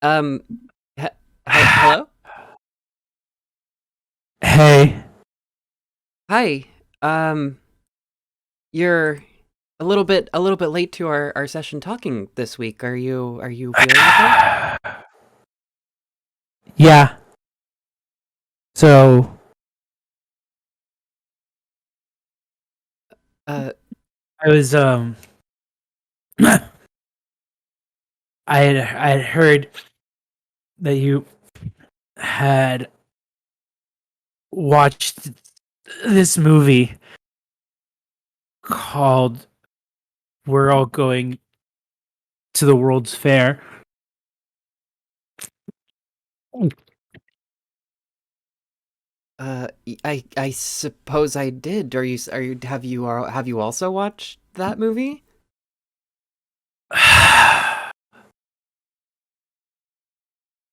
Um, hello? Hey, Hi. Um, you're a little bit late to our session talking this week. Are you feeling okay? yeah. So Uh, I was I had heard that you had watched this movie called "We're All Going to the World's Fair." I suppose I did. Have you also watched that movie?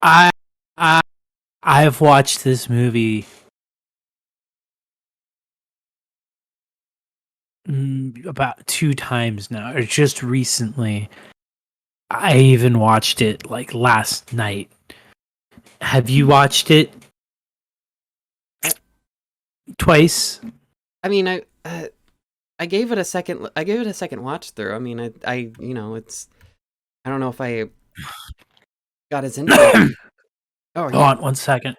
I I I've watched this movie about two times now, or just recently. I even watched it like last night. Have you watched it I twice? I mean, I gave it a second. I gave it a second watch through. I mean, it's. I don't know if I got as into it. Hold Oh, are you? on one second.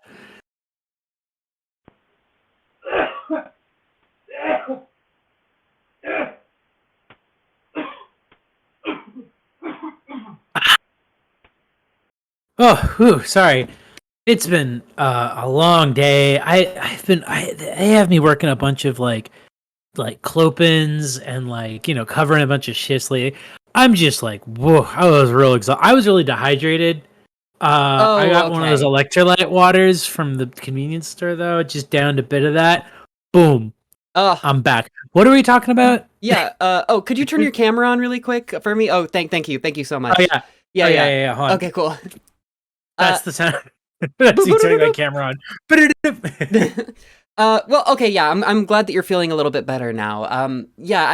Oh, whew, sorry. It's been a long day. They have me working a bunch of like clopens and like covering a bunch of shifts lately. I'm just like whoa. I was real exhausted. I was really dehydrated. I Oh, got one of those okay. electrolyte waters from the convenience store though. Just downed a bit of that. Boom. Oh, I'm back. What are we talking about? yeah. Oh, could you turn your camera on really quick for me? Oh, thank you so Oh much. yeah. Yeah, Oh yeah, yeah. yeah, yeah. Hold on. Okay, cool. Uh, That's the sound. That's me turning my camera on. well, okay, yeah. I'm glad that you're feeling a little bit better now. Yeah,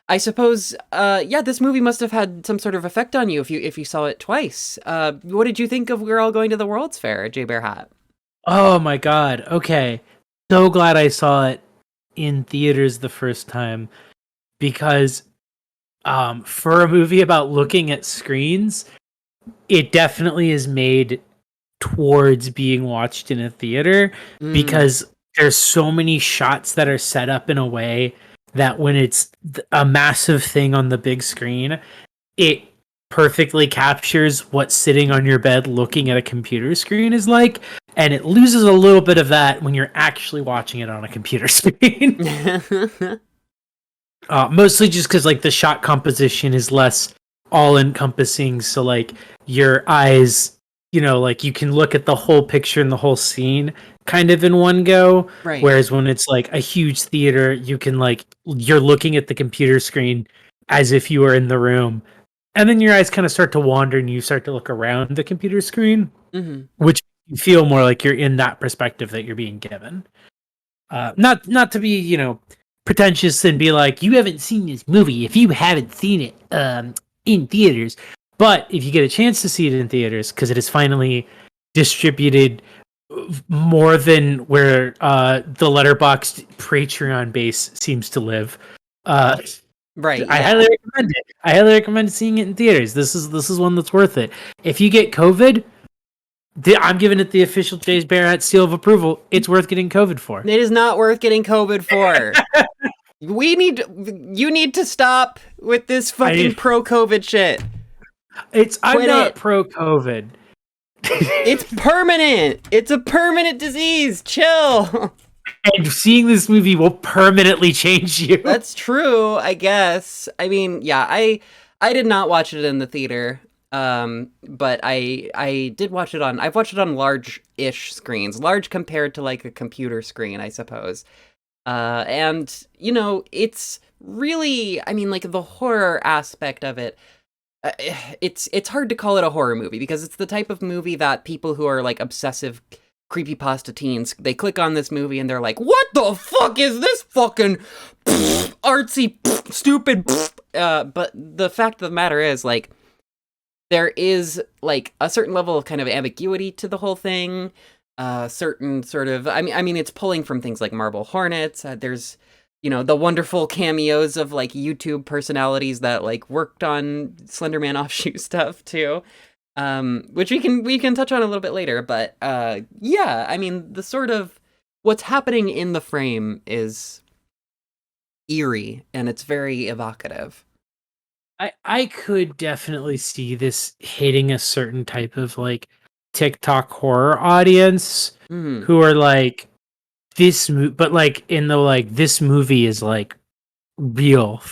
I suppose. Yeah, this movie must have had some sort of effect on you if you saw it twice. What did you think of We're All Going to the World's Fair, Jay Bear Hat? Oh my god. Okay. So glad I saw it in theaters the first time because for a movie about looking at screens, it definitely is made towards being watched in a theater Mm, because there's so many shots that are set up in a way that when it's a massive thing on the big screen, it perfectly captures what sitting on your bed looking at a computer screen is like, and it loses a little bit of that when you're actually watching it on a computer screen. Mostly just because like the shot composition is less all encompassing, so like your eyes, like you can look at the whole picture and the whole scene kind of in one go. right. Whereas when it's like a huge theater, you can like you're looking at the computer screen as if you were in the room, and then your eyes kind of start to wander and you start to look around the computer screen, Hmm. which you feel more like you're in that perspective that you're being given. Not to be pretentious and be like you haven't seen this movie if you haven't seen it in theaters, but if you get a chance to see it in theaters because it is finally distributed more than where the letterboxd Patreon base seems to live. uh Right. I Yeah. highly recommend it. I highly recommend seeing it in theaters. This is one that's worth it. If you get COVID, I'm giving it the official Jay's Barrett seal of approval. It's worth getting COVID for. It is not worth getting COVID for. You need to stop with this I fucking pro COVID shit. I'm Quit not it. pro COVID. It's permanent. It's a permanent disease. Chill. And seeing this movie will permanently change you. That's true, I guess. I mean, yeah, I did not watch it in the theater. But I did watch it on I've watched it on large-ish screens, large compared to like a computer screen, I suppose. And it's really, I mean, like the horror aspect of it. uh, it's hard to call it a horror movie because it's the type of movie that people who are like obsessive creepypasta teens, they click on this movie and they're like, what the fuck is this fucking artsy stupid but the fact of the matter is, like, there is like a certain level of kind of ambiguity to the whole thing. Certain sort of, I mean, it's pulling from things like Marble Hornets. There's, the wonderful cameos of like YouTube personalities that like worked on Slenderman offshoot stuff too, which we can touch on a little bit later. But yeah, I mean, the sort of what's happening in the frame is eerie and it's very evocative. I could definitely see this hitting a certain type of like TikTok horror audience Mm, who are like but like in the like this movie is like real.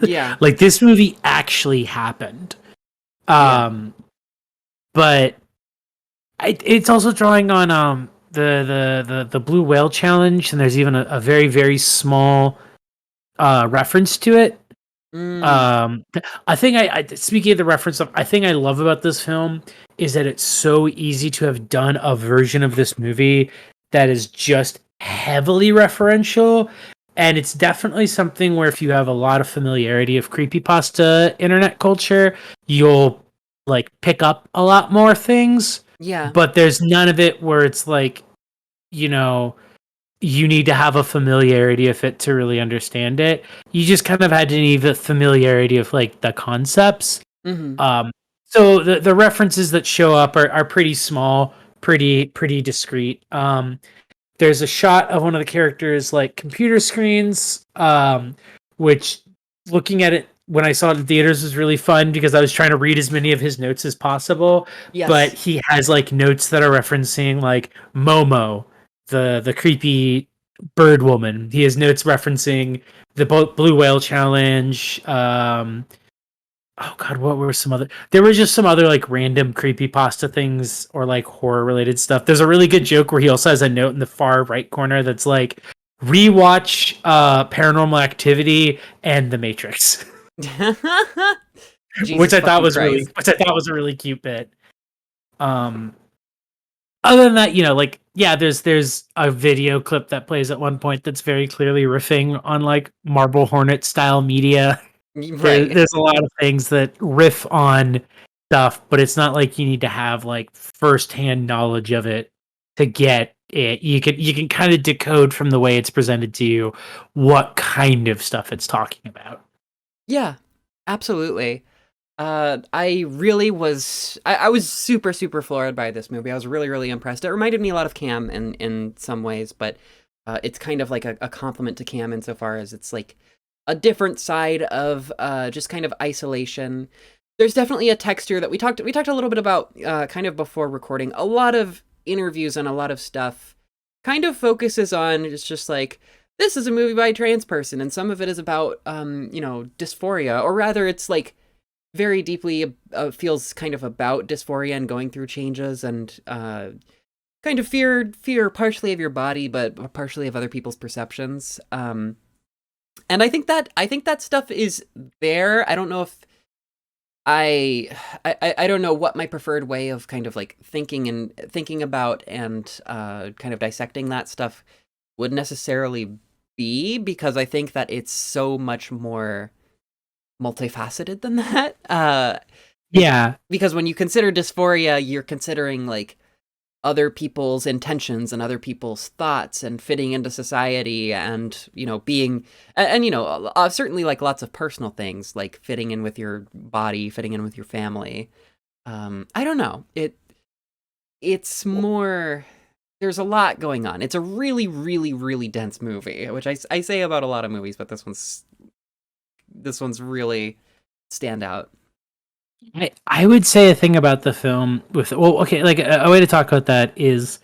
yeah, Like this movie actually happened. yeah, But it's also drawing on the blue whale challenge, and there's even a very very small reference to it. mm, I think I speaking of the reference stuff, I think I love about this film is that it's so easy to have done a version of this movie that is just heavily referential. And it's definitely something where if you have a lot of familiarity of creepypasta internet culture, you'll like pick up a lot more things. yeah, But there's none of it where it's like, you know, you need to have a familiarity of it to really understand it. You just kind of had to need the familiarity of like the concepts. hmm, Um, so the references that show up are pretty small, pretty discreet. There's a shot of one of the characters like computer screens, which looking at it when I saw it in theaters was really fun because I was trying to read as many of his notes as possible. But yes, he has like notes that are referencing like Momo, the creepy bird woman. He has notes referencing the blue whale challenge. Oh god, what were some other? There were just some other like random creepy pasta things or like horror related stuff. There's a really good joke where he also has a note in the far right corner that's like rewatch Paranormal Activity and The Matrix, Jesus fucking Christ. which I thought was a really cute bit. Um, Other than that, like yeah, there's a video clip that plays at one point that's very clearly riffing on like Marble Hornet style media. Right. There's a lot of things that riff on stuff, but it's not like you need to have like firsthand knowledge of it to get it. You can kind of decode from the way it's presented to you what kind of stuff it's talking about. Yeah, absolutely. I really was. I was super, super floored by this movie. I was really, really impressed. It reminded me a lot of Cam in some ways, but it's kind of like a compliment to Cam insofar as it's like a different side of just kind of isolation. There's definitely a texture that we talked a little bit about kind of before recording. A lot of interviews and a lot of stuff kind of focuses on it's just like this is a movie by a trans person, and some of it is about dysphoria, or rather, it's like very deeply feels kind of about dysphoria and going through changes and kind of fear partially of your body but partially of other people's perceptions. And I think that stuff is there. I don't know if I don't know what my preferred way of kind of like thinking about and kind of dissecting that stuff would necessarily be, because I think that it's so much more multifaceted than that. Yeah, Because when you consider dysphoria, you're considering like other people's intentions and other people's thoughts and fitting into society and being and certainly like lots of personal things like fitting in with your body, fitting in with your family. I don't know, it's more, there's a lot going on. It's a really really really dense movie, which I say about a lot of movies, but this one's really stand out. I would say a thing about the film with well, okay, like a way to talk about that is,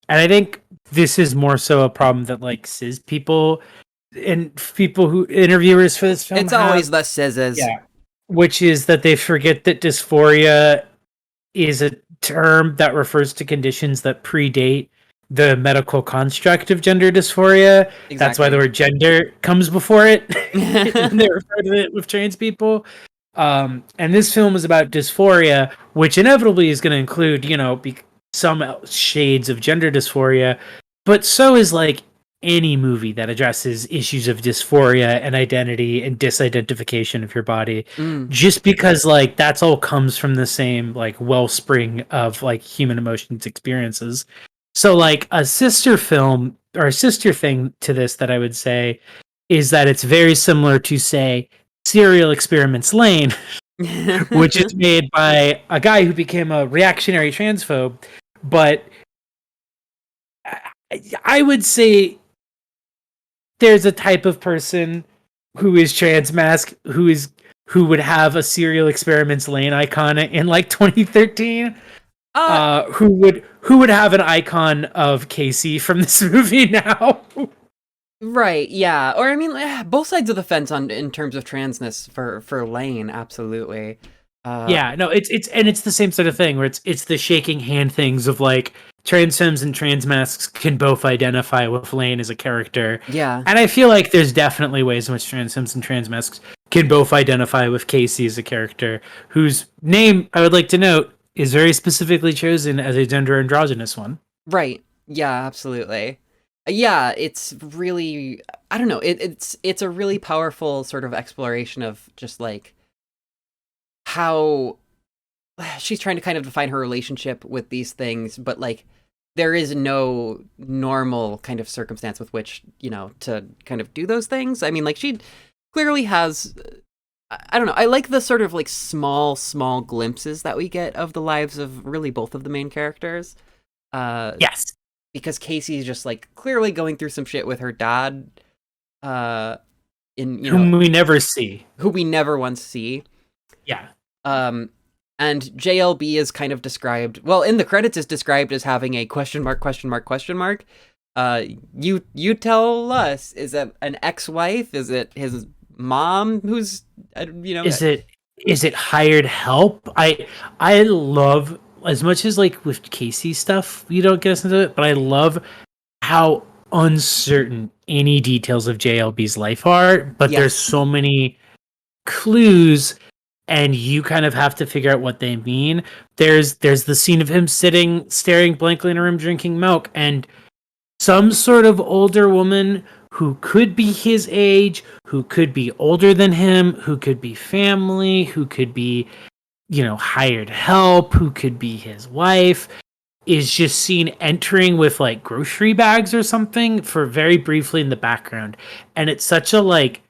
and I think this is more so a problem that like cis people and people who interviewers for this film It's have. always the scissors. Yeah, which is that they forget that dysphoria is a term that refers to conditions that predate the medical construct of gender dysphoria. That's why the Exactly. word gender comes before it when they refer to it with trans people. And this film is about dysphoria, which inevitably is going to include, some shades of gender dysphoria, but so is like any movie that addresses issues of dysphoria and identity and disidentification of your body, Mm. just because like that's all comes from the same like wellspring of like human emotions experiences. So like a sister film or a sister thing to this that I would say is that it's very similar to say Serial Experiments Lane, which is made by a guy who became a reactionary transphobe. But I would say there's a type of person who is trans mask who would have a Serial Experiments Lane icon in like 2013. Who would have an icon of Casey from this movie now? Right, yeah. Or I mean, both sides of the fence on in terms of transness for Lane, absolutely. Yeah, no, it's the same sort of thing where it's the shaking hand things of like trans femmes and trans masks can both identify with Lane as a character. Yeah. And I feel like there's definitely ways in which trans femmes and trans masks can both identify with Casey as a character, whose name I would like to note is very specifically chosen as a gender androgynous one. Right. Yeah, absolutely. Yeah, it's really, I don't know, it's a really powerful sort of exploration of just like how she's trying to kind of define her relationship with these things, but like there is no normal kind of circumstance with which, to kind of do those things. I mean, like she clearly has, I don't know, I like the sort of like small glimpses that we get of the lives of really both of the main characters. Yes. Because Casey's just like clearly going through some shit with her dad, whom we never see, who we never once see. Yeah. And JLB is kind of described, well, in the credits is described as having a question mark. You tell us, is it an ex-wife? Is it his mom who's, Is it hired help? I love, as much as like with Casey stuff, you don't get us into it, but I love how uncertain any details of JLB's life are, but Yes. there's so many clues and you kind of have to figure out what they mean. There's the scene of him staring blankly in a room drinking milk, and some sort of older woman who could be his age, who could be older than him, who could be family, who could be, hired help, who could be his wife, is just seen entering with like grocery bags or something for very briefly in the background. And it's such a like,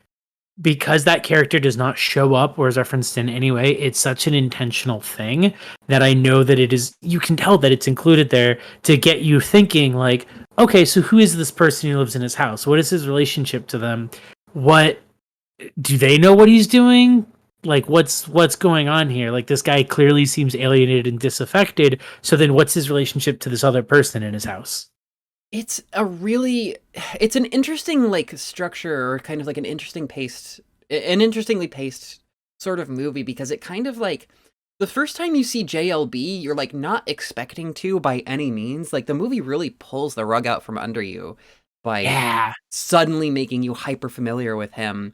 because that character does not show up or is referenced in any way, it's such an intentional thing that I know that it is, you can tell that it's included there to get you thinking like, okay, so who is this person who lives in his house? What is his relationship to them? What do they know what he's doing? Like what's going on here? Like this guy clearly seems alienated and disaffected. So then what's his relationship to this other person in his house? It's an interesting like structure, or kind of like an interestingly paced sort of movie, because it kind of like, the first time you see JLB, you're like not expecting to by any means. Like the movie really pulls the rug out from under you by suddenly making you hyper familiar with him,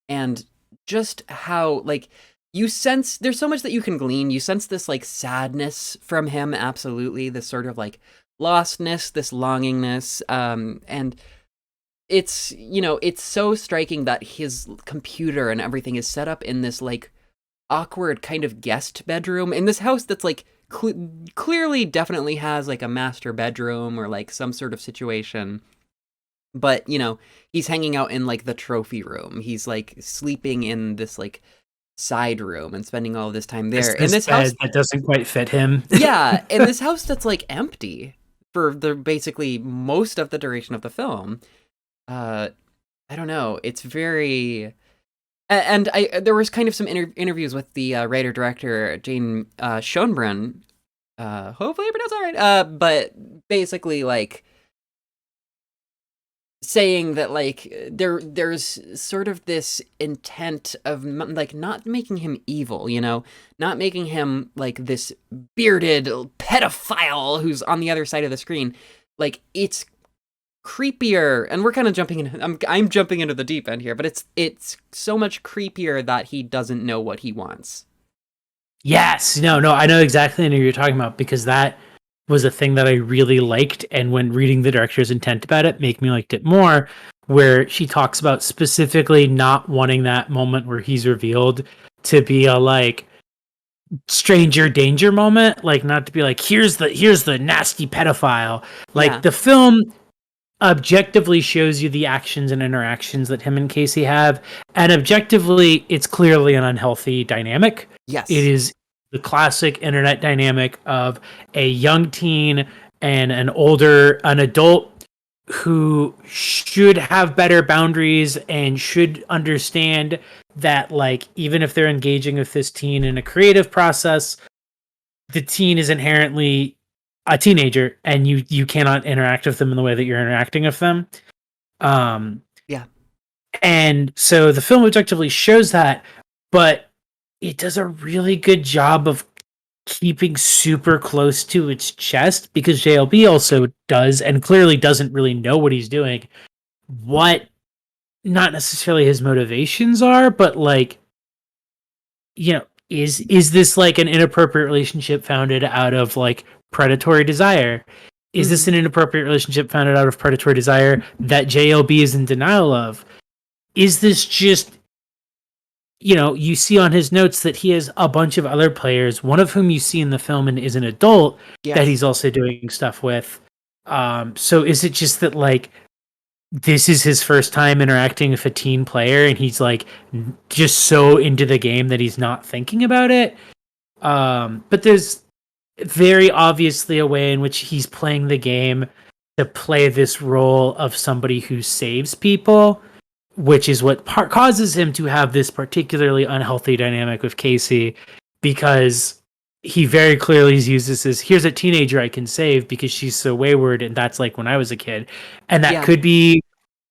and just how like you sense there's so much that you can glean. You sense this like sadness from him, absolutely, this sort of like lostness, this longingness, and it's so striking that his computer and everything is set up in this like awkward kind of guest bedroom in this house that's like clearly definitely has like a master bedroom or like some sort of situation, but he's hanging out in like the trophy room. He's like sleeping in this like side room and spending all of this time there in this house that doesn't quite fit him. Yeah, in this house that's like empty for the basically most of the duration of the film. I don't know, it's very, and there was kind of some interviews with the writer director Jane Schoenbrunn, hopefully I pronounced that right, but basically like saying that like there's sort of this intent of like not making him evil, not making him like this bearded pedophile who's on the other side of the screen. Like it's creepier, and we're kind of jumping in. I'm jumping into the deep end here, but it's so much creepier that he doesn't know what he wants. Yes, no, I know exactly what you're talking about, because that was a thing that I really liked, and when reading the director's intent about it, make me liked it more. Where she talks about specifically not wanting that moment where he's revealed to be a like stranger danger moment, like not to be like here's the nasty pedophile. Like Yeah. the film objectively shows you the actions and interactions that him and Casey have, and objectively it's clearly an unhealthy dynamic. Yes. It is the classic internet dynamic of a young teen and an adult who should have better boundaries and should understand that, like, even if they're engaging with this teen in a creative process, the teen is inherently a teenager, and you cannot interact with them in the way that you're interacting with them. Yeah. And so the film objectively shows that, but it does a really good job of keeping super close to its chest, because JLB also does, and clearly doesn't really know what he's doing, what not necessarily his motivations are, but like, you know, is this like an inappropriate relationship founded out of like predatory desire? Is this an inappropriate relationship founded out of predatory desire that JLB is in denial of? Is this just, you know, you see on his notes that he has a bunch of other players, one of whom you see in the film and is an adult that he's also doing stuff with. So is it just that, like, this is his first time interacting with a teen player and he's like just so into the game that he's not thinking about it? But there's very obviously a way in which he's playing the game to play this role of somebody who saves people, which is what causes him to have this particularly unhealthy dynamic with Casey, because he very clearly uses this, here's a teenager I can save because she's so wayward, and that's like when I was a kid. And that could be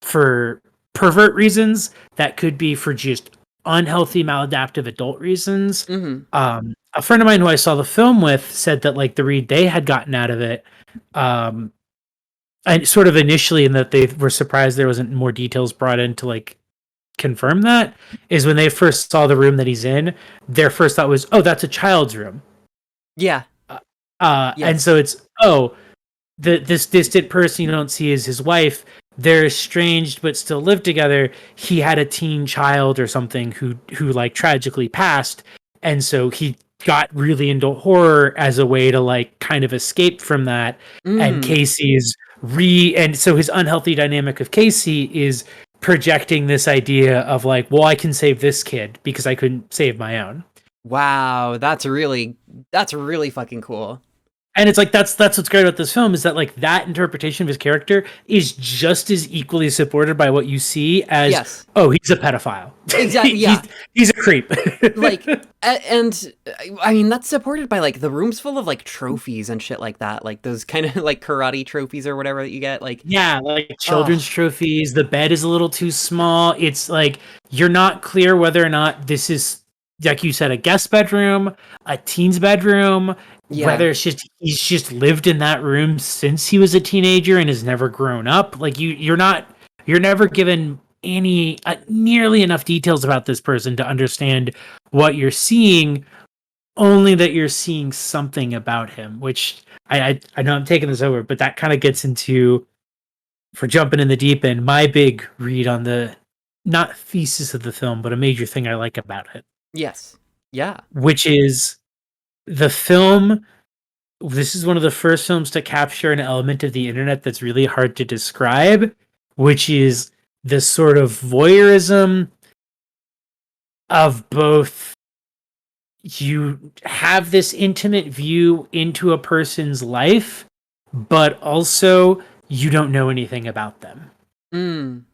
for pervert reasons, that could be for just unhealthy, maladaptive adult reasons. A friend of mine who I saw the film with said that, like, the read they had gotten out of it, and sort of initially, in that they were surprised there wasn't more details brought in to like confirm that, is when they first saw the room that he's in, their first thought was, oh, that's a child's room. Yeah. And so it's, oh, this distant person you don't see is his wife. They're estranged but still live together. He had a teen child or something who like tragically passed, and so he got really into horror as a way to like kind of escape from that. And Casey's and so his unhealthy dynamic of Casey is projecting this idea of like, well, I can save this kid because I couldn't save my own. Wow, that's really fucking cool. And it's like that's what's great about this film, is that like that interpretation of his character is just as equally supported by what you see as oh, he's a pedophile. Exactly. Yeah, he's a creep. Like, and I mean that's supported by like the room's full of like trophies and shit like that, like those kind of like karate trophies or whatever that you get. Like, yeah, like children's trophies. The bed is a little too small. It's like you're not clear whether or not this is, like you said, a guest bedroom, a teen's bedroom. Yeah. Whether it's just he's just lived in that room since he was a teenager and has never grown up. Like you're never given any nearly enough details about this person to understand what you're seeing. Only that you're seeing something about him, which I know I'm taking this over, but that kind of gets into, for jumping in the deep end, my big read on the, not thesis of the film, but a major thing I like about it. Yes. Yeah. Which is, the film, this is one of the first films to capture an element of the internet that's really hard to describe, which is this sort of voyeurism of both, you have this intimate view into a person's life, but also you don't know anything about them.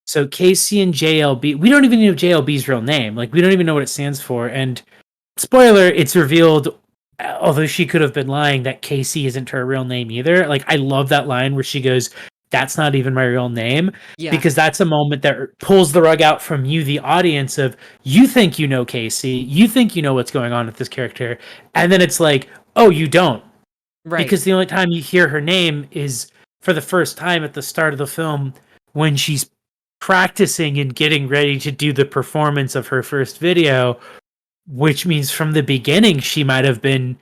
So Casey and JLB, we don't even know JLB's real name. Like, we don't even know what it stands for. And spoiler, it's revealed, although she could have been lying, that Casey isn't her real name either. Like, I love that line where she goes, that's not even my real name. Yeah. Because that's a moment that pulls the rug out from you, the audience, of you think you know Casey, you think you know what's going on with this character, and then it's like, oh, you don't. Right. Because the only time you hear her name is for the first time at the start of the film, when she's practicing and getting ready to do the performance of her first video, which means from the beginning she might have been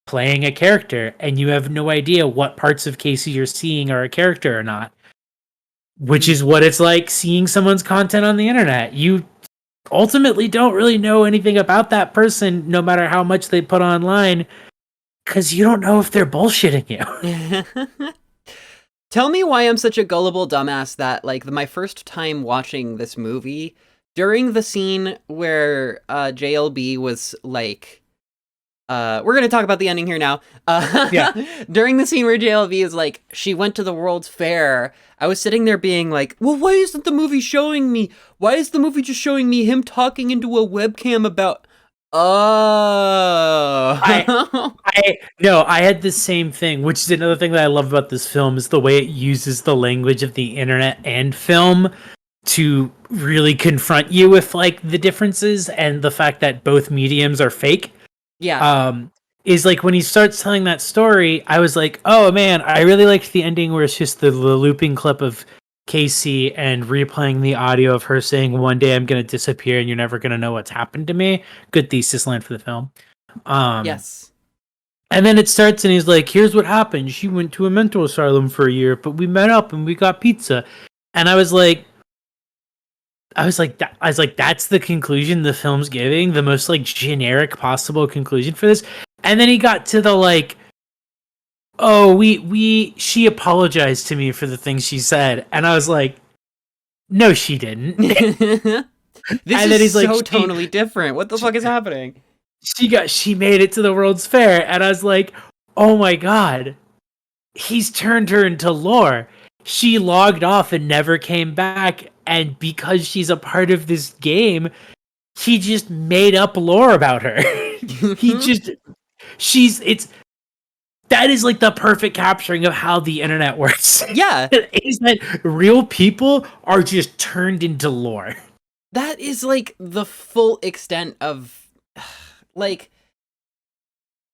playing a character, and you have no idea what parts of Casey you're seeing are a character or not, which is what it's like seeing someone's content on the internet. You ultimately don't really know anything about that person, no matter how much they put online, because you don't know if they're bullshitting you. Tell me why I'm such a gullible dumbass that, like, my first time watching this movie, during the scene where JLB was like, we're gonna talk about the ending here now. Yeah. During the scene where JLB is like, she went to the World's Fair, I was sitting there being like, well, why isn't the movie showing me? Why is the movie just showing me him talking into a webcam about? Oh, I had the same thing, which is another thing that I love about this film is the way it uses the language of the internet and film to really confront you with like the differences and the fact that both mediums are fake. yeah. Is like when he starts telling that story, I was like, oh man, I really liked the ending where it's just the looping clip of Casey and replaying the audio of her saying, one day I'm going to disappear and you're never going to know what's happened to me. Good thesis line for the film. Yes. And then it starts and he's like, here's what happened. She went to a mental asylum for a year, but we met up and we got pizza. And I was like, that's the conclusion the film's giving, the most like generic possible conclusion for this. And then he got to the like, oh, she apologized to me for the things she said, and I was like, no, she didn't. This and is he's so tonally different. What the fuck is happening? She made it to the World's Fair, and I was like, oh my god, he's turned her into lore. She logged off and never came back, and because she's a part of this game, he just made up lore about her. That is like the perfect capturing of how the internet works. Yeah. Is that real people are just turned into lore. That is like the full extent of like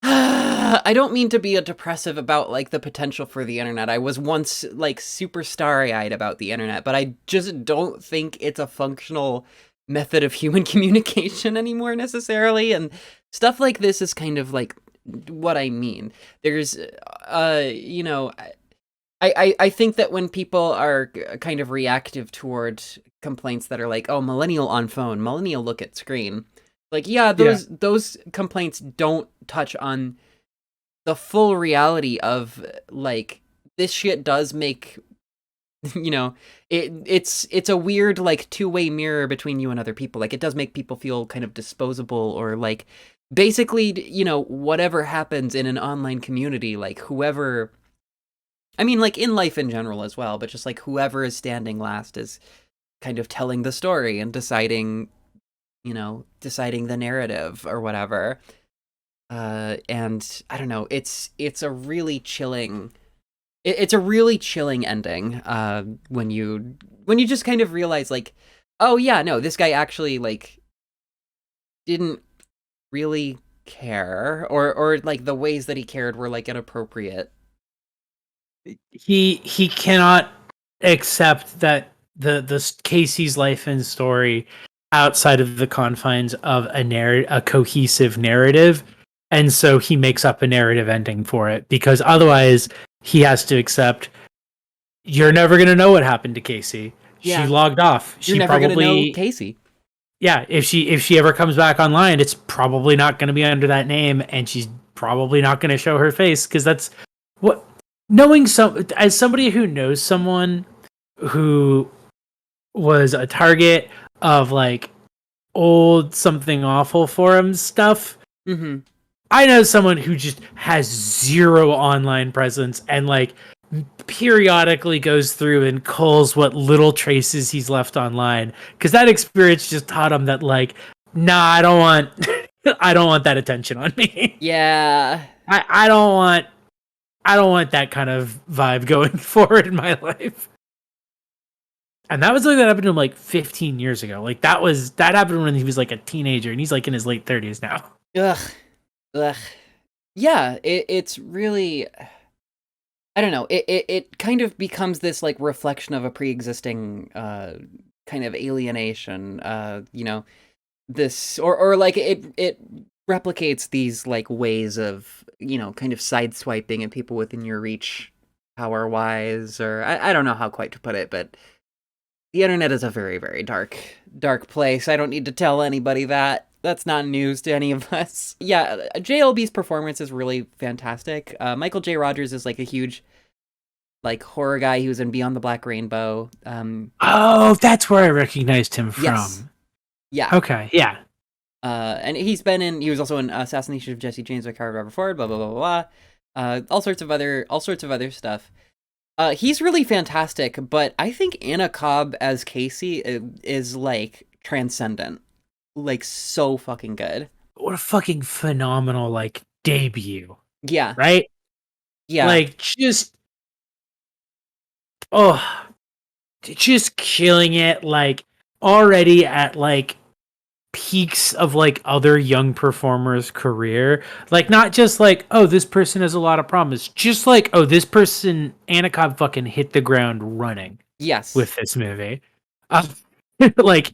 I don't mean to be a depressive about like the potential for the internet. I was once like super starry-eyed about the internet, but I just don't think it's a functional method of human communication anymore necessarily, and stuff like this is kind of like what I mean. There's you know, I think that when people are kind of reactive toward complaints that are like, oh, millennial on phone, millennial look at screen, like, those complaints don't touch on the full reality of like, this shit does make, you know, it's a weird like two-way mirror between you and other people. Like, it does make people feel kind of disposable, or like, basically, you know, whatever happens in an online community, like whoever, I mean, like in life in general as well, but just like whoever is standing last is kind of telling the story and deciding, you know, deciding the narrative or whatever. And I don't know, it's a really chilling, it's a really chilling ending. When you just kind of realize like, oh yeah, no, this guy actually like didn't really care, or like the ways that he cared were like inappropriate. He cannot accept that the Casey's life and story outside of the confines of a cohesive narrative, and so he makes up a narrative ending for it, because otherwise he has to accept you're never going to know what happened to Casey. Yeah. She logged off. You're never going to know Casey. Yeah, if she ever comes back online, it's probably not going to be under that name, and she's probably not going to show her face, because that's what as somebody who knows someone who was a target of like old something awful forums stuff. Mm-hmm. I know someone who just has zero online presence and like periodically goes through and culls what little traces he's left online, because that experience just taught him that like, nah, I don't want that attention on me. Yeah. I don't want that kind of vibe going forward in my life. And that was something that happened to him like 15 years ago. Like that happened when he was like a teenager, and he's like in his late 30s now. Ugh. Yeah, it's really, I don't know. It kind of becomes this like reflection of a pre-existing kind of alienation. You know, this or like it replicates these like ways of, kind of sideswiping at people within your reach power wise, or I don't know how quite to put it, but the internet is a very, very dark place. I don't need to tell anybody that. That's not news to any of us. Yeah, JLB's performance is really fantastic. Michael J. Rogers is like a huge like horror guy. He was in Beyond the Black Rainbow. Oh, that's where I recognized him from. Yes. Yeah. Okay. Yeah. And he was also in Assassination of Jesse James by Carver Ford. Blah blah blah blah blah. All sorts of other stuff. He's really fantastic, but I think Anna Cobb as Casey is like transcendent, like so fucking good. What a fucking phenomenal like debut. Yeah. Right? Yeah. Like just just killing it, like already at like peaks of like other young performers' career. Like not just like, oh, this person has a lot of promise. Just like, oh, this person, Anna Cobb fucking hit the ground running. Yes. With this movie. Like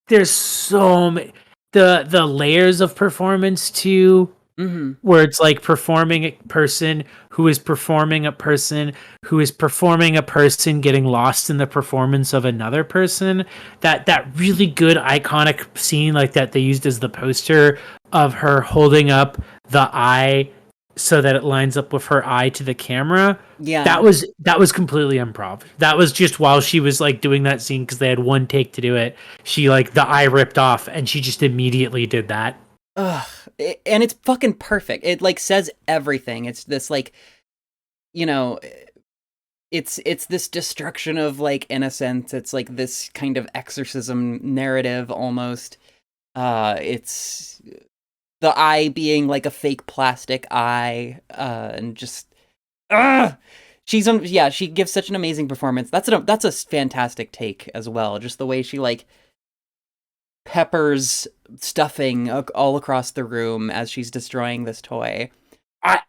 there's so many the layers of performance too. Mm-hmm. Where it's like performing a person who is performing a person who is performing a person getting lost in the performance of another person. That really good iconic scene like that they used as the poster of her holding up the eye so that it lines up with her eye to the camera. Yeah. That was completely improv. That was just while she was like doing that scene because they had one take to do it. She like the eye ripped off and she just immediately did that. Ugh, and it's fucking perfect. It like says everything. It's this like, it's this destruction of like innocence. It's like this kind of exorcism narrative almost. It's the eye being like a fake plastic eye, and just she gives such an amazing performance. That's a fantastic take as well. Just the way she like peppers stuffing all across the room as she's destroying this toy.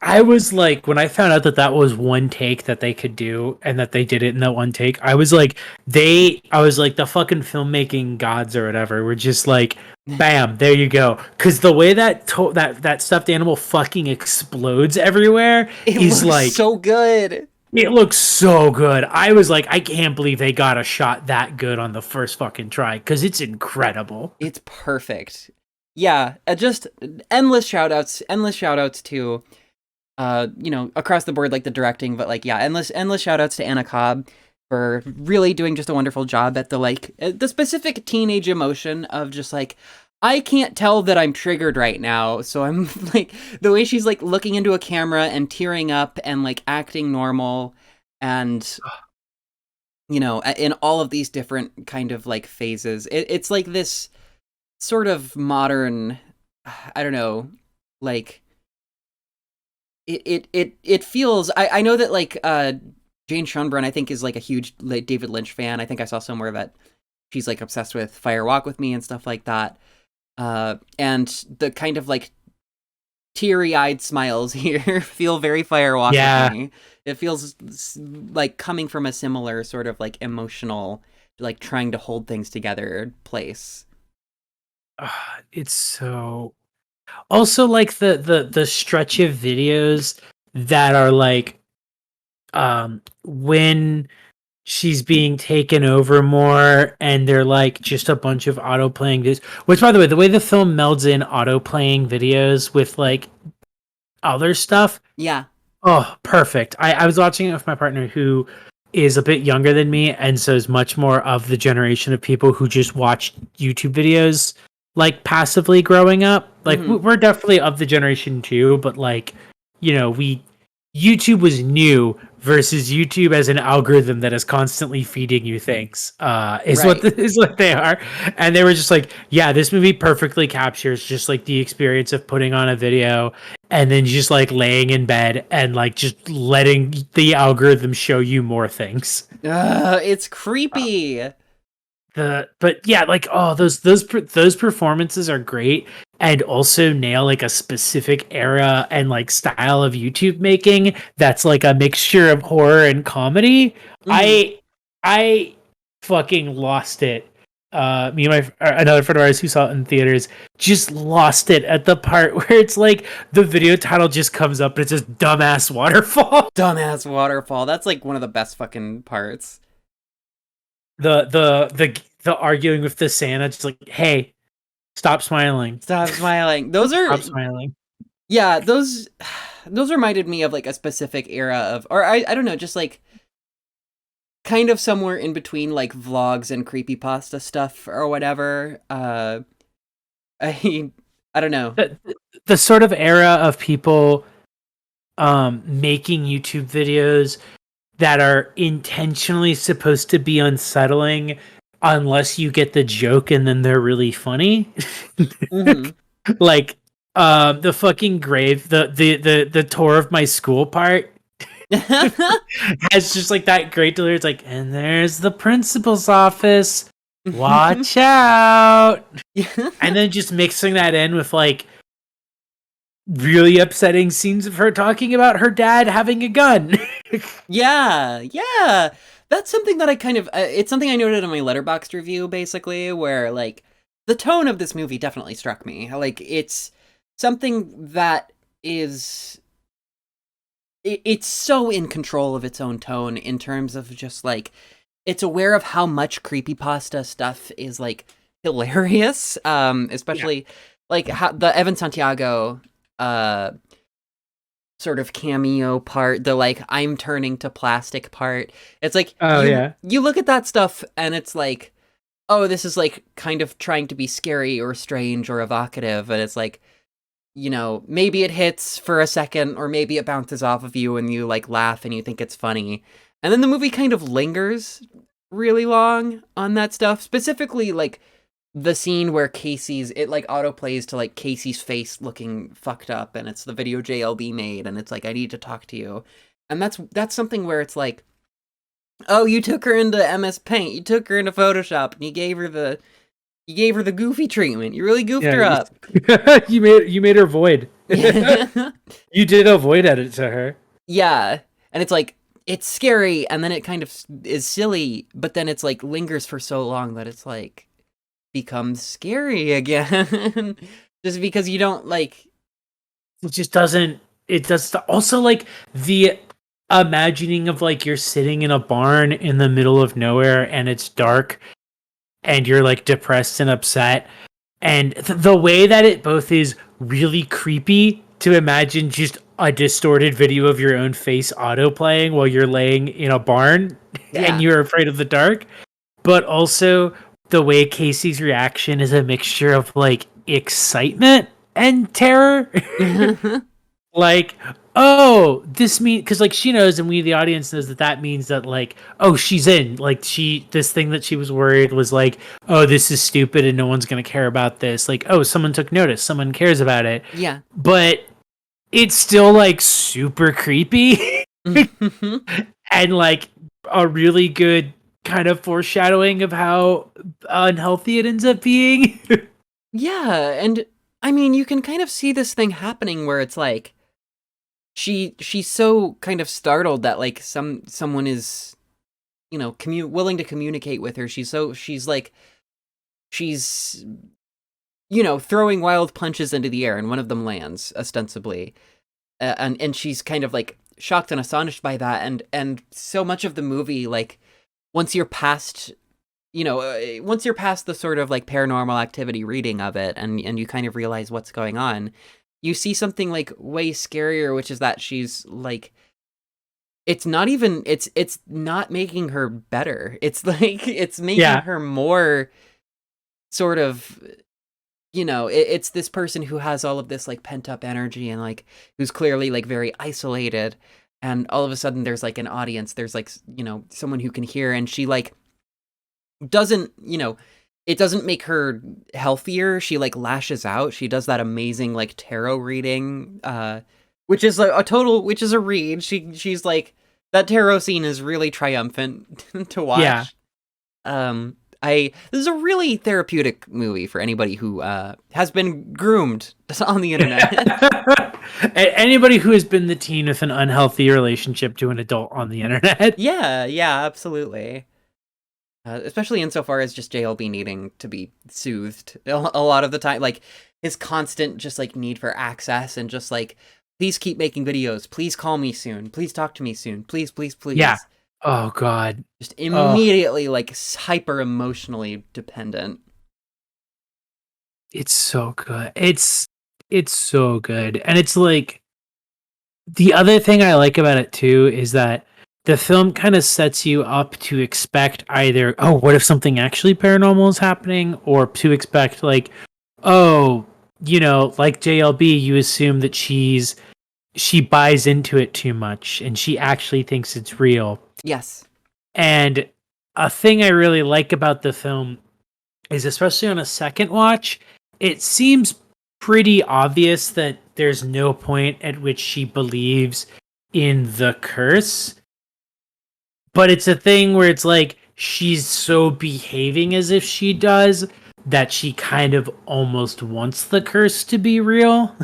I was like, when I found out that was one take that they could do and that they did it in that one take, I was like, the fucking filmmaking gods or whatever were just like, bam, there you go. Because the way that stuffed animal fucking explodes everywhere is like so good. It looks so good. I was like, I can't believe they got a shot that good on the first fucking try because it's incredible. It's perfect. Yeah, just endless shout outs to across the board, like the directing, but like, yeah, endless shout outs to Anna Cobb for really doing just a wonderful job at the specific teenage emotion of just like, I can't tell that I'm triggered right now, so I'm like, the way she's like looking into a camera and tearing up and like acting normal and, in all of these different kind of like phases. It's like this sort of modern, I don't know, like, it feels, I know that like Jane Schoenbrunn I think is like a huge like David Lynch fan. I think I saw somewhere that she's like obsessed with Fire Walk with Me and stuff like that. And the kind of like teary-eyed smiles here feel very Fire Walk with Me. It feels like coming from a similar sort of like emotional, like trying to hold things together place. It's so also like the stretch of videos that are like when she's being taken over more and they're like just a bunch of auto playing videos, which by the way the film melds in auto playing videos with like other stuff. Yeah. Oh, perfect. I was watching it with my partner who is a bit younger than me and so is much more of the generation of people who just watch YouTube videos like passively growing up. Like we're definitely of the generation too, but like, YouTube was new versus YouTube as an algorithm that is constantly feeding you things. Is what they are. And they were just like, yeah, this movie perfectly captures just like the experience of putting on a video and then just like laying in bed and like just letting the algorithm show you more things. It's creepy. But yeah, like those performances are great and also nail like a specific era and like style of YouTube making that's like a mixture of horror and comedy. I fucking lost it me and another friend of ours who saw it in theaters just lost it at the part where it's like the video title just comes up and it's just dumbass waterfall. Dumbass waterfall. That's like one of the best fucking parts. The arguing with the Santa, just like, hey, stop smiling. Stop smiling. Those are Stop smiling. Yeah, those reminded me of like a specific era of, or I don't know, just like kind of somewhere in between like vlogs and creepypasta stuff or whatever. I don't know. The sort of era of people making YouTube videos that are intentionally supposed to be unsettling unless you get the joke and then they're really funny. Mhm. Like the fucking grave, the tour of my school part has just like that great delivery. It's like, and there's the principal's office. Watch out. And then just mixing that in with like really upsetting scenes of her talking about her dad having a gun. Yeah. That's something that I kind of it's something I noted in my Letterboxd review basically, where like the tone of this movie definitely struck me. Like it's something that is it's so in control of its own tone in terms of just like it's aware of how much creepypasta stuff is like hilarious, especially like how the Evan Santiago sort of cameo part, the like I'm turning to plastic part. It's like you look at that stuff and it's like, oh, this is like kind of trying to be scary or strange or evocative, and it's like, you know, maybe it hits for a second or maybe it bounces off of you and you like laugh and you think it's funny. And then the movie kind of lingers really long on that stuff, specifically like the scene where Casey's, it like autoplays to like Casey's face looking fucked up and it's the video JLB made and it's like, I need to talk to you. And that's something where it's like, oh, you took her into MS Paint, you took her into Photoshop and you gave her the goofy treatment. You really goofed her up. You made her void. You did a void edit to her. Yeah. And it's like, it's scary and then it kind of is silly, but then it's like lingers for so long that it's like becomes scary again. Just because you don't like it just doesn't it does also like the imagining of like you're sitting in a barn in the middle of nowhere and it's dark and you're like depressed and upset, and the way that it both is really creepy to imagine just a distorted video of your own face auto playing while you're laying in a barn and you're afraid of the dark, but also the way Casey's reaction is a mixture of like excitement and terror. Like, oh, this means, because like she knows and we the audience knows that means that like, oh, she's in, like this thing that she was worried was like, oh, this is stupid and no one's gonna care about this, like, oh, someone took notice, someone cares about it. Yeah. But it's still like super creepy. And like a really good kind of foreshadowing of how unhealthy it ends up being. Yeah, and I mean you can kind of see this thing happening where it's like she's so kind of startled that like someone is, you know, willing to communicate with her. She's you know, throwing wild punches into the air and one of them lands ostensibly, and she's kind of like shocked and astonished by that, and so much of the movie, like once you're past, you know, once you're past the sort of like paranormal activity reading of it and you kind of realize what's going on, you see something like way scarier, which is that she's like, it's not making her better. It's like, it's making her more sort of, you know, it's this person who has all of this like pent up energy and like who's clearly like very isolated. And all of a sudden there's like an audience, there's like, you know, someone who can hear, and she like doesn't, you know, it doesn't make her healthier. She like lashes out. She does that amazing like tarot reading, which is which is a read. She's like, that tarot scene is really triumphant to watch. Yeah. This is a really therapeutic movie for anybody who has been groomed on the internet. Anybody who has been the teen with an unhealthy relationship to an adult on the internet. Yeah, absolutely. Especially insofar as just JLB needing to be soothed a lot of the time, like his constant just like need for access and just like, please keep making videos, please call me soon, please talk to me soon, please, please, please. Yeah. Oh God. Just immediately like hyper emotionally dependent. It's so good. It's so good. And it's like, the other thing I like about it too is that the film kind of sets you up to expect either, oh, what if something actually paranormal is happening, or to expect like, oh, you know, like JLB, you assume that she buys into it too much and she actually thinks it's real. Yes. And a thing I really like about the film is, especially on a second watch, it seems pretty obvious that there's no point at which she believes in the curse. But it's a thing where it's like she's so behaving as if she does that she kind of almost wants the curse to be real.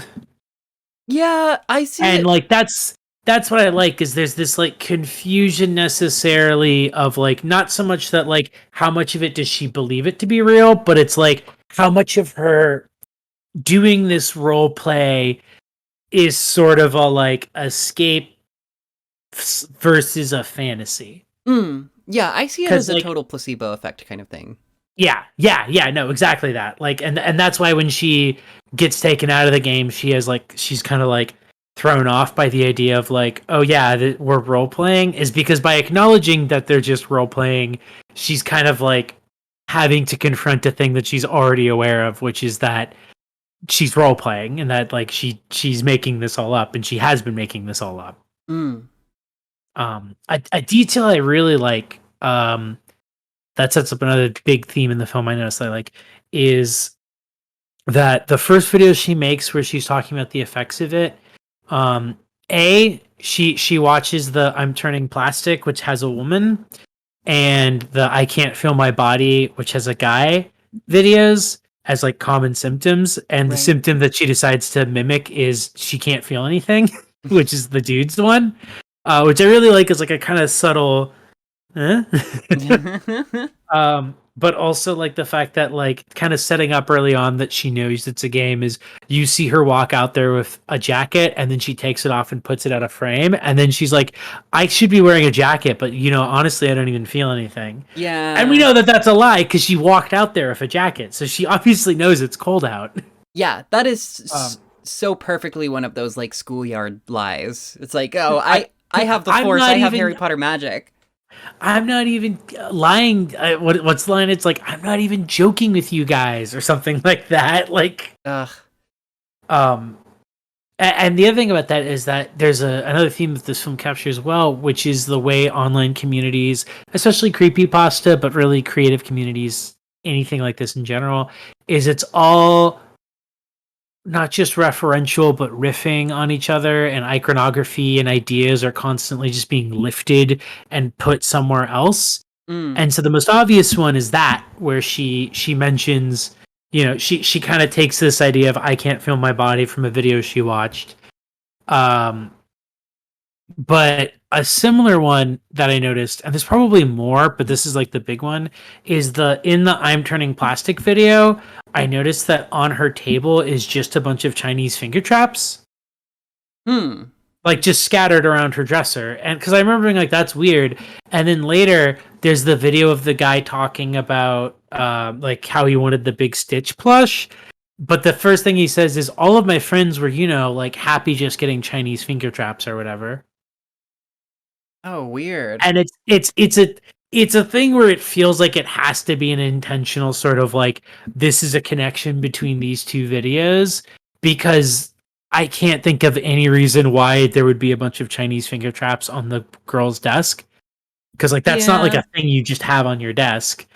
Yeah, I see. And like that's what I like, is there's this like confusion necessarily of like, not so much that like how much of it does she believe it to be real, but it's like how much of her doing this role play is sort of a like escape versus a fantasy. Yeah, I see it as a total placebo effect kind of thing. Yeah, no, exactly that. Like, and that's why when she gets taken out of the game, she's kind of like thrown off by the idea of like, oh yeah, we're role playing, is because by acknowledging that they're just role playing, she's kind of like having to confront a thing that she's already aware of, which is that she's role playing and that like she's making this all up, and she has been making this all up. A detail I really like, that sets up another big theme in the film I noticed I like, is that the first video she makes where she's talking about the effects of it, she watches the I'm Turning Plastic, which has a woman, and the I Can't Feel My Body, which has a guy, videos as like common symptoms, and the symptom that she decides to mimic is she can't feel anything, which is the dude's one, which I really like as like a kind of subtle but also like the fact that like kind of setting up early on that she knows it's a game is you see her walk out there with a jacket, and then she takes it off and puts it out of frame, and then she's like, I should be wearing a jacket, but you know, honestly I don't even feel anything. Yeah. And we know that that's a lie because she walked out there with a jacket, so she obviously knows it's cold out. Yeah, that is so perfectly one of those like schoolyard lies. It's like, oh, I have the Force, I have Harry Potter magic. I'm not even lying. What's the line? It's like, I'm not even joking with you guys, or something like that. Like, and the other thing about that is that there's another theme that this film captures well, which is the way online communities, especially creepypasta, but really creative communities, anything like this in general, is it's all not just referential, but riffing on each other, and iconography and ideas are constantly just being lifted and put somewhere else. And so the most obvious one is that, where she mentions, you know, she kind of takes this idea of I can't feel my body from a video she watched. But a similar one that I noticed, and there's probably more, but this is like the big one, is in the I'm Turning Plastic video, I noticed that on her table is just a bunch of Chinese finger traps. Like just scattered around her dresser. And because I remember being like, that's weird. And then later there's the video of the guy talking about like how he wanted the big Stitch plush. But the first thing he says is, all of my friends were, you know, like happy just getting Chinese finger traps or whatever. Oh, weird. And it's a thing where it feels like it has to be an intentional sort of like, this is a connection between these two videos, because I can't think of any reason why there would be a bunch of Chinese finger traps on the girl's desk. Because like that's not like a thing you just have on your desk.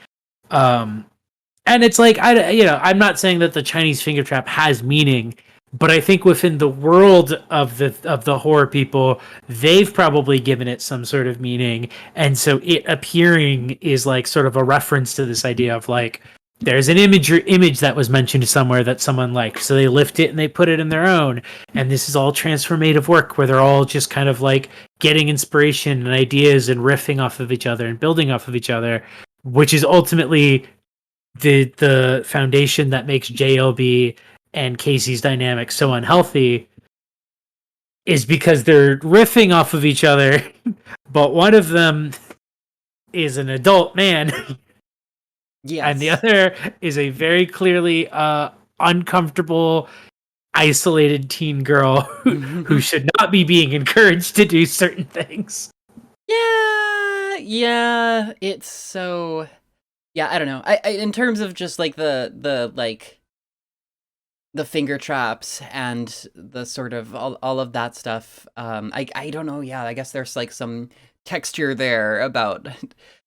And it's like, I'm not saying that the Chinese finger trap has meaning, but I think within the world of the horror people, they've probably given it some sort of meaning, and so it appearing is like sort of a reference to this idea of like, there's an image that was mentioned somewhere that someone liked, so they lift it and they put it in their own, and this is all transformative work where they're all just kind of like getting inspiration and ideas and riffing off of each other and building off of each other. which is ultimately the foundation that makes JLB and Casey's dynamic so unhealthy, is because they're riffing off of each other, but one of them is an adult man and the Yes. other is a very clearly uncomfortable, isolated teen girl who should not be being encouraged to do certain things. Yeah, it's so yeah, I don't know. I in terms of just like the like the finger traps and the sort of all of that stuff. I don't know. Yeah, I guess there's like some texture there about.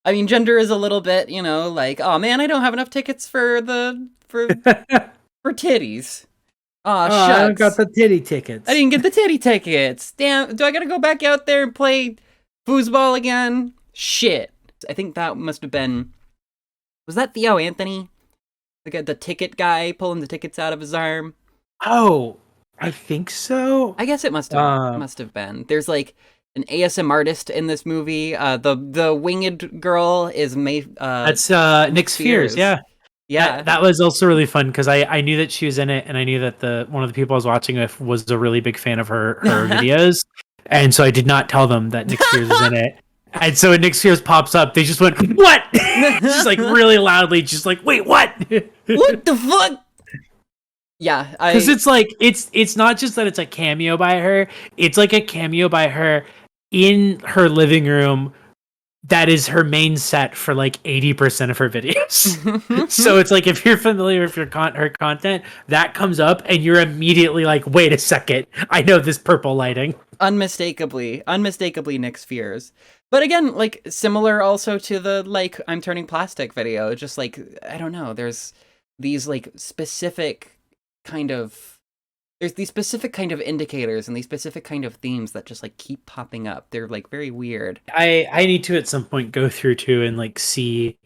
I mean, gender is a little bit, like, oh man, I don't have enough tickets for titties. Oh I don't got shucks, the titty I tickets. didn't get the titty tickets. Damn, do I gotta go back out there and play foosball again? Shit. I think that must have been. Was that Theo Anthony? The ticket guy pulling the tickets out of his arm. Oh, I think so. I guess it Um, must have been. There's like an ASM artist in this movie. The winged girl is that's Nick Spheres. Spears. Yeah, Yeah. that was also really fun because I knew that she was in it, and I knew that the one of the people I was watching with was a really big fan of her videos, and so I did not tell them that Nick Spheres was in it. And so when Nick Spheres pops up, they just went, "What?" Just like really loudly, just like, "Wait, what?" What the fuck? Yeah, Because it's like it's not just that it's a cameo by her; it's like a cameo by her in her living room. That is her main set for like 80% of her videos. So it's like if you're familiar with her content, that comes up and you're immediately like, wait a second, I know this purple lighting. unmistakably Nick Spheres. But again, like similar also to the like I'm turning plastic video. Just like I don't know, these like specific kind of there's these specific kind of indicators and these specific kind of themes that just like keep popping up. They're like very weird. I need to at some point go through too and like see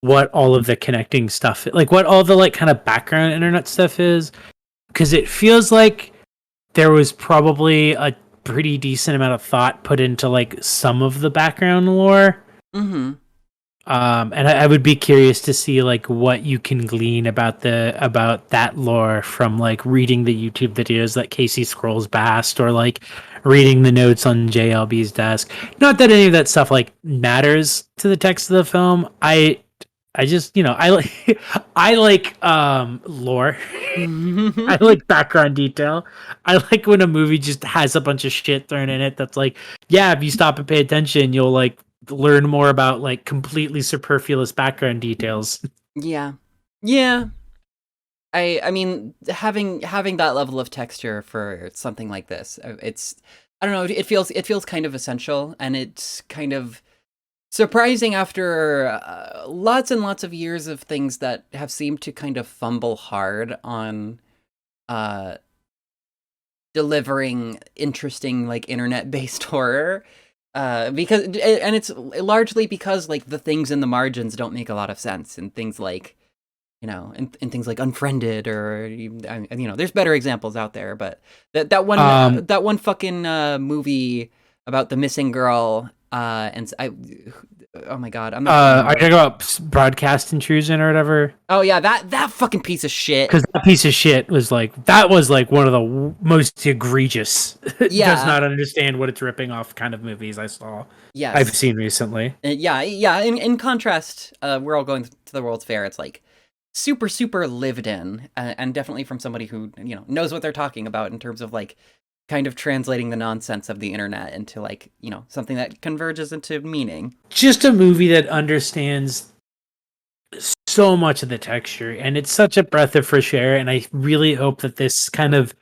what all of the connecting stuff, like what all the like kind of background internet stuff is, because it feels like there was probably a pretty decent amount of thought put into like some of the background lore. Mm-hmm. And I would be curious to see like what you can glean about that lore from like reading the YouTube videos that Casey scrolls past or like reading the notes on JLB's desk. Not that any of that stuff like matters to the text of the film. I just, I like I like lore. I like background detail. I like when a movie just has a bunch of shit thrown in it that's like, yeah, if you stop and pay attention, you'll like learn more about like completely superfluous background details. Yeah. Yeah. I mean having that level of texture for something like this, it's I don't know, it feels kind of essential, and it's kind of surprising after lots and lots of years of things that have seemed to kind of fumble hard on uh delivering interesting like internet-based horror. Because and it's largely because like the things in the margins don't make a lot of sense, and things like and things like Unfriended, or there's better examples out there, but that one fucking movie about the missing girl, and oh my god, I'm not gonna Are you remember. talking about broadcast intrusion or whatever? Oh yeah, that fucking piece of shit. Because that piece of shit was like one of the most egregious. Does Yeah. not understand what it's ripping off kind of movies I've Yes. seen recently. Yeah. In contrast, we're all going to the World's Fair. It's like super, super lived in, and definitely from somebody who knows what they're talking about in terms of like kind of translating the nonsense of the internet into like something that converges into meaning. Just a movie that understands so much of the texture, and it's such a breath of fresh air. And I really hope that this kind of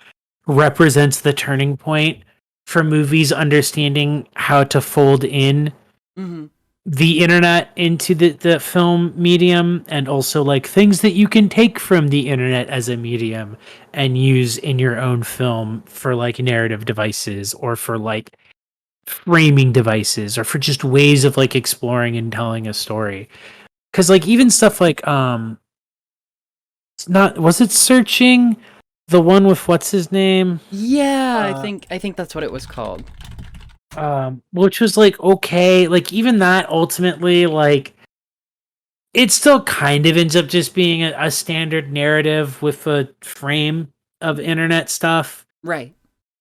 represents the turning point for movies understanding how to fold in Mm-hmm. the internet into the film medium, and also like things that you can take from the internet as a medium and use in your own film for like narrative devices or for like framing devices or for just ways of like exploring and telling a story. Because like even stuff like it's not, was it Searching, the one with what's his name, Yeah, I think that's what it was called. which was like okay, like even that ultimately like it still kind of ends up just being a standard narrative with a frame of internet stuff. Right.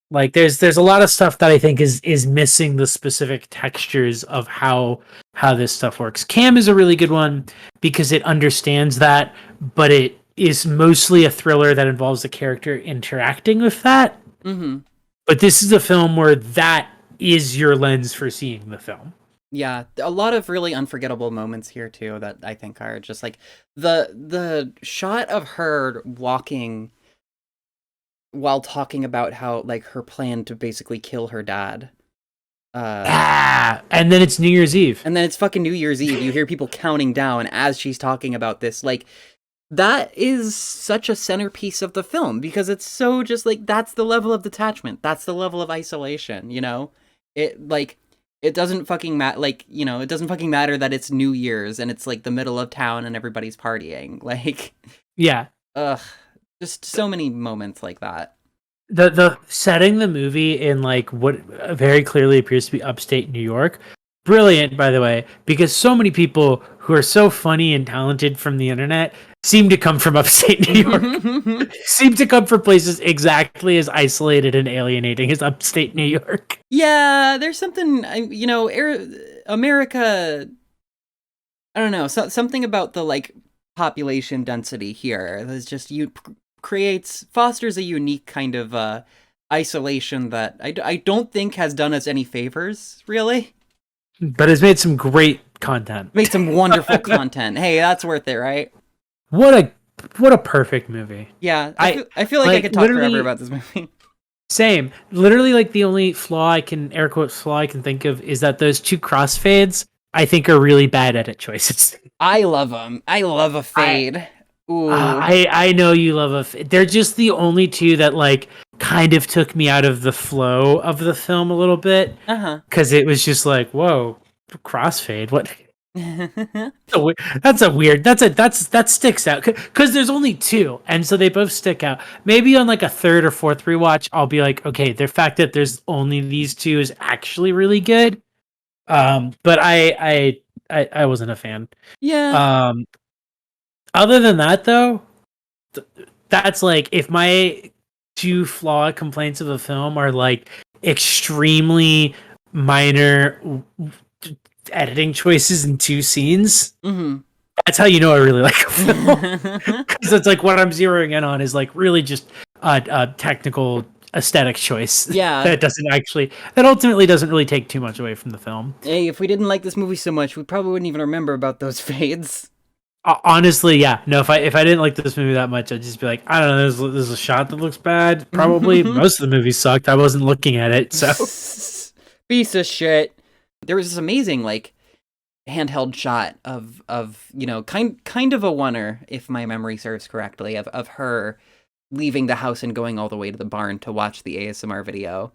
Like there's a lot of stuff that I think is missing the specific textures of how this stuff works. Cam is a really good one because it understands that, but it is mostly a thriller that involves the character interacting with that. Mm-hmm. But this is a film where that is your lens for seeing the film. Yeah, a lot of really unforgettable moments here too that I think are just like the shot of her walking while talking about how like her plan to basically kill her dad. And then it's New Year's Eve. And then it's fucking New Year's Eve. You hear people counting down as she's talking about this. Like, that is such a centerpiece of the film because it's so just like, that's the level of detachment. That's the level of isolation, you know? It doesn't fucking matter. Like, you know, it doesn't fucking matter that it's New Year's and it's like the middle of town and everybody's partying. Like, Yeah. ugh, just so many moments like that. The setting the movie in like what very clearly appears to be upstate New York, brilliant by the way, because so many people who are so funny and talented from the internet seem to come from upstate New York. Seem to come from places exactly as isolated and alienating as upstate New York. Yeah, there's something, you know, America, I don't know, something about the like population density here that's just fosters a unique kind of isolation that I don't think has done us any favors, really. But it's made some great content. Made some wonderful content. Hey, that's worth it, right? What a perfect movie. Yeah, I feel like I could talk forever about this movie. Same. Literally, like the only air quotes flaw I can think of is that those two crossfades I think are really bad edit choices. I love them. I love a fade. Ooh. I know you love they're just the only two that like kind of took me out of the flow of the film a little bit. Because it was just like, whoa, crossfade. What? That sticks out because there's only two, and so they both stick out. Maybe on like a third or fourth rewatch, I'll be like, okay, the fact that there's only these two is actually really good. But I wasn't a fan. Yeah. Other than that, though, that's like if my two flawed complaints of a film are like extremely minor editing choices in two scenes. Mm-hmm. That's how you know I really like a film. Because it's like what I'm zeroing in on is like really just a technical aesthetic choice. Yeah. that ultimately doesn't really take too much away from the film. Hey, if we didn't like this movie so much, we probably wouldn't even remember about those fades. Honestly, yeah. No, if I didn't like this movie that much, I'd just be like, I don't know, there's a shot that looks bad. Probably most of the movie sucked. I wasn't looking at it, so piece of shit. There was this amazing like handheld shot of you know kind of a oneer, if my memory serves correctly, of her leaving the house and going all the way to the barn to watch the ASMR video.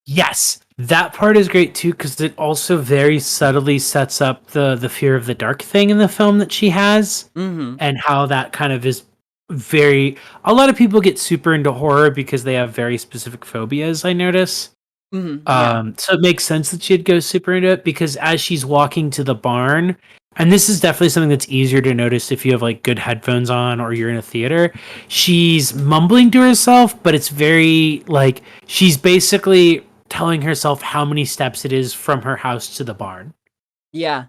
Yes, that part is great too because it also very subtly sets up the fear of the dark thing in the film that she has, and how that kind of is very. A lot of people get super into horror because they have very specific phobias. I notice. Yeah. So it makes sense that she'd go super into it because as she's walking to the barn, and this is definitely something that's easier to notice if you have like good headphones on or you're in a theater, she's mumbling to herself, but it's very like she's basically telling herself how many steps it is from her house to the barn. Yeah.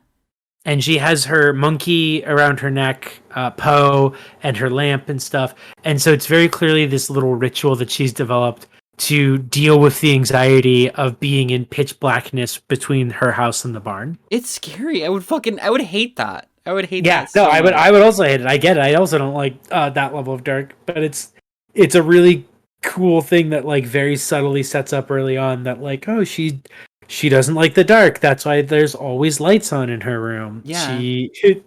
And she has her monkey around her neck, Poe, and her lamp and stuff. And so it's very clearly this little ritual that she's developed to deal with the anxiety of being in pitch blackness between her house and the barn. It's scary. I would hate that. I would hate that. Yeah, no, I would also hate it. I get it. I also don't like that level of dark, but it's a really cool thing that like very subtly sets up early on that like, oh, she doesn't like the dark. That's why there's always lights on in her room. Yeah. The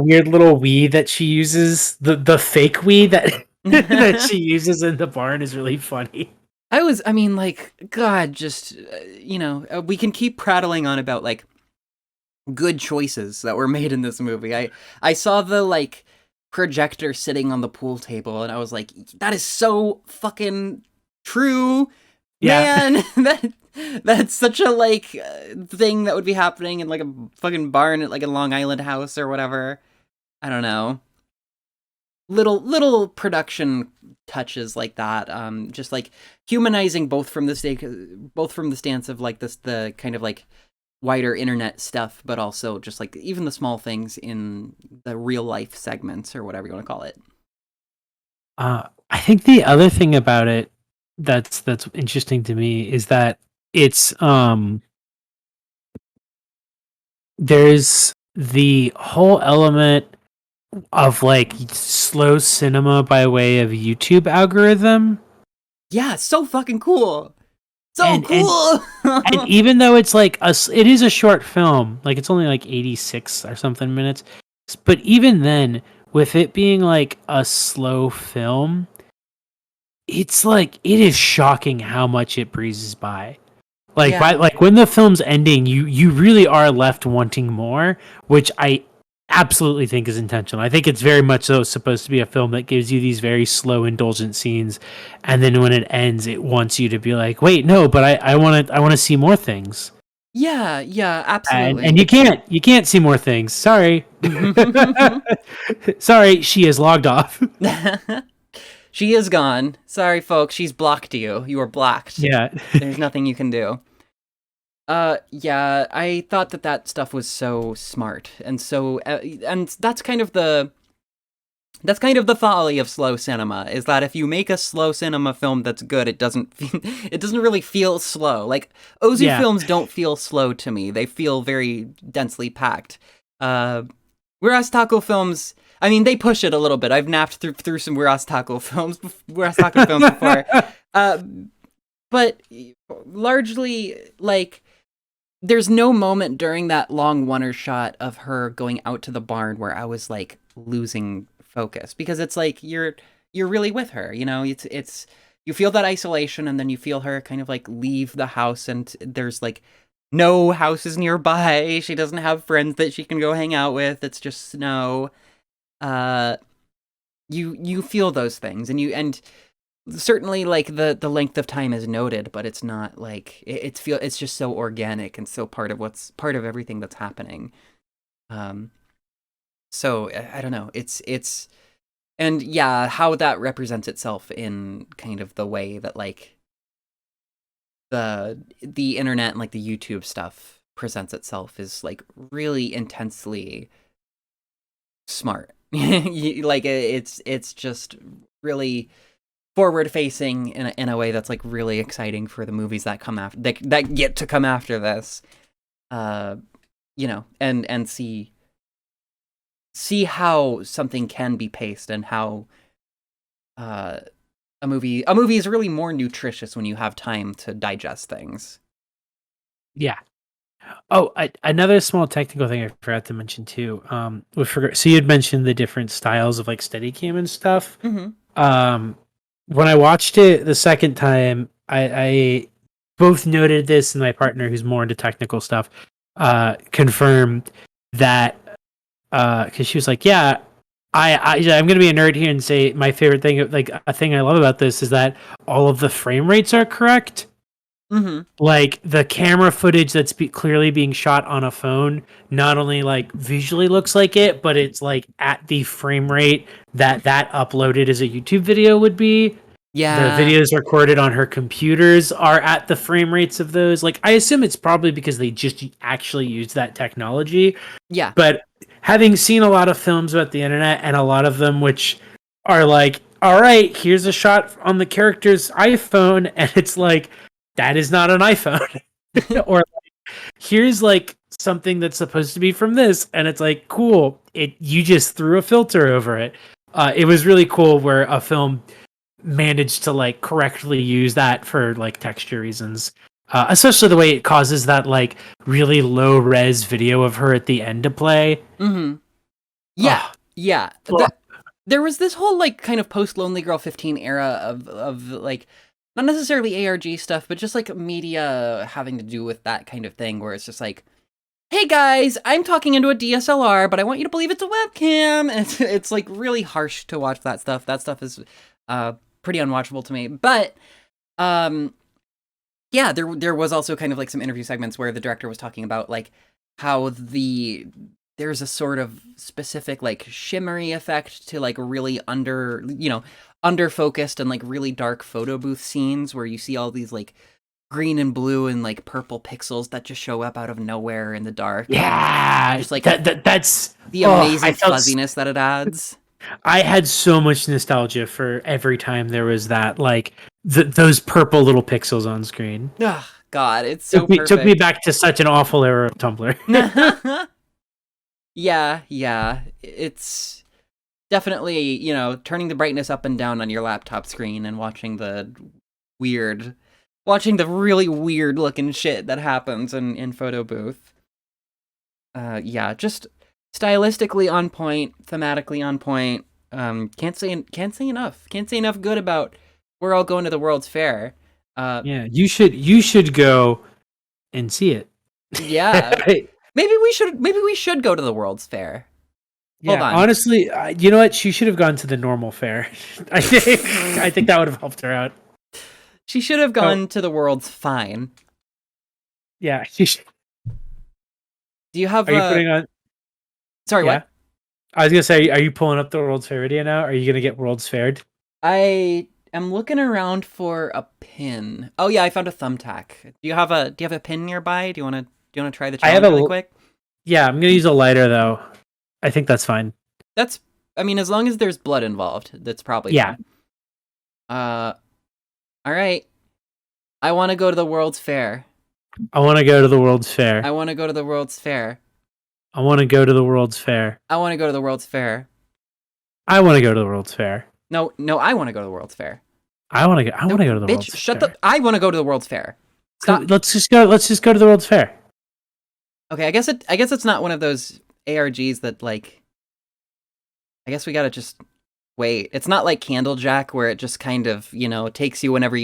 weird little Wii that she uses, the fake Wii that that she uses in the barn is really funny. I mean, like, God, just, you know, we can keep prattling on about, like, good choices that were made in this movie. I saw the, like, projector sitting on the pool table, and I was like, that is so fucking true. Yeah. Man, that's such a like thing that would be happening in like a fucking barn at like a Long Island house or whatever. I don't know. Little production touches like that, just like humanizing both from the stance of like this the kind of like wider internet stuff, but also just like even the small things in the real life segments or whatever you want to call it. I think the other thing about it that's interesting to me is that it's there's the whole element of like slow cinema by way of YouTube algorithm. Yeah, so fucking cool. So And cool. and even though it's like it is a short film, like it's only like 86 or something minutes, but even then, with it being like a slow film, it's like it is shocking how much it breezes by. Like by Yeah. like when the film's ending, you really are left wanting more, which I absolutely think is intentional. I think it's very much so supposed to be a film that gives you these very slow, indulgent scenes, and then when it ends, it wants you to be like, "Wait, no, but I want to see more things." Yeah, yeah, And absolutely. you can't see more things. Sorry, sorry, she is logged off. She is gone. Sorry, folks. She's blocked you. You are blocked. Yeah, There's nothing you can do. Yeah, I thought that stuff was so smart and so, and that's kind of the folly of slow cinema is that if you make a slow cinema film that's good, it doesn't it doesn't really feel slow. Like Ozu yeah. films don't feel slow to me; they feel very densely packed. Uh, whereas taco films, I mean, they push it a little bit. I've napped through some Whereas taco films before, uh, but largely like there's no moment during that long oneer shot of her going out to the barn where I was like losing focus because it's like you're really with her, you know. It's you feel that isolation and then you feel her kind of like leave the house and there's like no houses nearby. She doesn't have friends that she can go hang out with. It's just snow. Uh you feel those things and certainly like the length of time is noted, but it's not like it's just so organic and so part of everything that's happening. um so I don't know, it's and yeah, how that represents itself in kind of the way that like the internet and like the YouTube stuff presents itself is like really intensely smart. Like it's just really forward facing in a way that's like really exciting for the movies that come after that get to come after this. uh you know, and see how something can be paced and how uh a movie is really more nutritious when you have time to digest things. Yeah. Oh, another small technical thing I forgot to mention too. So you had mentioned the different styles of like Steadicam and stuff. Mm-hmm. Um, when I watched it the second time, I both noted this, and my partner, who's more into technical stuff, confirmed that because she was like, "Yeah, I'm gonna be a nerd here and say my favorite thing, like a thing I love about this, is that all of the frame rates are correct." Mm-hmm. Like the camera footage that's clearly being shot on a phone not only like visually looks like it, but it's like at the frame rate that uploaded as a YouTube video would be. The Yeah. videos recorded on her computers are at the frame rates of those. Like I assume it's probably because they just actually use that technology. Yeah. But having seen a lot of films about the internet and a lot of them which are like, all right, here's a shot on the character's iPhone, and it's like, that is not an iPhone. Or like, here's like something that's supposed to be from this, and it's like, cool. You just threw a filter over it. It was really cool where a film managed to like correctly use that for like texture reasons. Especially the way it causes that like really low res video of her at the end to play. Mm-hmm. Yeah. Oh, Yeah. There was this whole like kind of post Lonely Girl 15 era of like not necessarily ARG stuff, but just like media having to do with that kind of thing where it's just like, hey guys, I'm talking into a DSLR, but I want you to believe it's a webcam. And it's like really harsh to watch that stuff. That stuff is pretty unwatchable to me. But um Yeah, there was also kind of like some interview segments where the director was talking about like how there's a sort of specific like shimmery effect to like really under focused and like really dark photo booth scenes where you see all these like green and blue and like purple pixels that just show up out of nowhere in the dark. Yeah, Just like that's the oh, amazing fuzziness that it adds. I had so much nostalgia for every time there was that, like those purple little pixels on screen. Ugh, God, it's so Took me perfect. back to such an awful era of Tumblr. Yeah, yeah. It's definitely, turning the brightness up and down on your laptop screen and watching the really weird looking shit that happens in photo booth. Yeah, just stylistically on point, thematically on point. Can't say enough good about We're All Going to the World's Fair. Yeah, you should go and see it. Yeah, maybe we should go to the World's Fair. Hold Yeah, on. honestly, you know what? She should have gone to the normal fair. I think that would have helped her out. She should have Oh, gone to the World's Fine. yeah. She should. Do you have Are you putting on? Sorry, Yeah, what? I was gonna say, are you pulling up the World's Fair video now? Are you gonna get World's Faired? I am looking around for a pin. Oh yeah, I found a thumbtack. Do you have a pin nearby? Do you wanna try the I have challenge really a. quick? Yeah, I'm gonna use a lighter though. I think that's fine. That's I mean, as long as there's blood involved, that's probably Yeah. fine. Uh all right. I want to go to the World's Fair. I want to go to the World's Fair. I want to go to the World's Fair. I want to go to the World's Fair. I want to go to the World's Fair. I want to go to the World's Fair. No, I want to go to the World's Fair. I want to go. I No, want to go to the bitch, World's shut Fair. the I want to go to the World's Fair. Stop. Let's just go. Let's just go to the World's Fair. Okay, I guess it's not one of those ARGs that like I guess we got to just wait. It's not like Candlejack where it just kind of, takes you whenever you